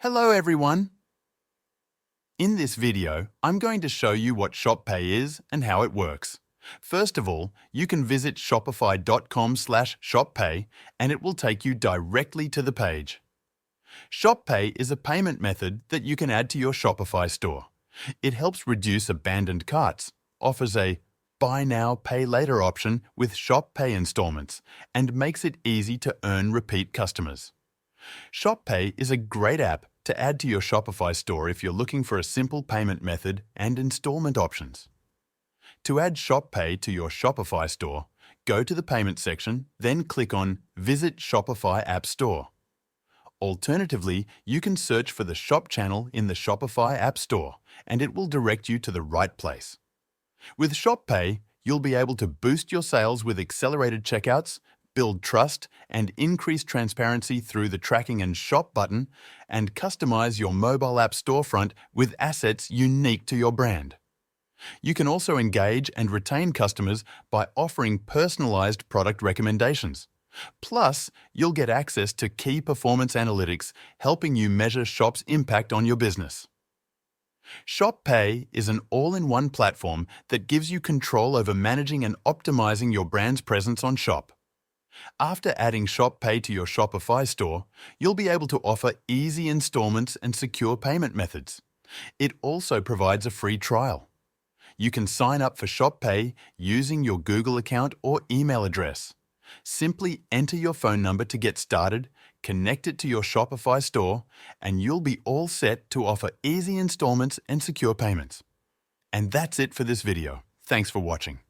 Hello everyone! In this video, I'm going to show you what ShopPay is and how it works. First of all, you can visit shopify.com/shoppay and it will take you directly to the page. ShopPay is a payment method that you can add to your Shopify store. It helps reduce abandoned carts, offers a buy now, pay later option with ShopPay installments, and makes it easy to earn repeat customers. ShopPay is a great app to add to your Shopify store if you're looking for a simple payment method and installment options. To add ShopPay to your Shopify store, go to the payment section, then click on Visit Shopify App Store. Alternatively, you can search for the Shop channel in the Shopify App Store, and it will direct you to the right place. With ShopPay, you'll be able to boost your sales with accelerated checkouts, build trust, and increase transparency through the Tracking and Shop button, and customize your mobile app storefront with assets unique to your brand. You can also engage and retain customers by offering personalized product recommendations. Plus, you'll get access to key performance analytics, helping you measure Shop's impact on your business. ShopPay is an all-in-one platform that gives you control over managing and optimizing your brand's presence on Shop. After adding ShopPay to your Shopify store, you'll be able to offer easy installments and secure payment methods. It also provides a free trial. You can sign up for ShopPay using your Google account or email address. Simply enter your phone number to get started, connect it to your Shopify store, and you'll be all set to offer easy installments and secure payments. And that's it for this video. Thanks for watching.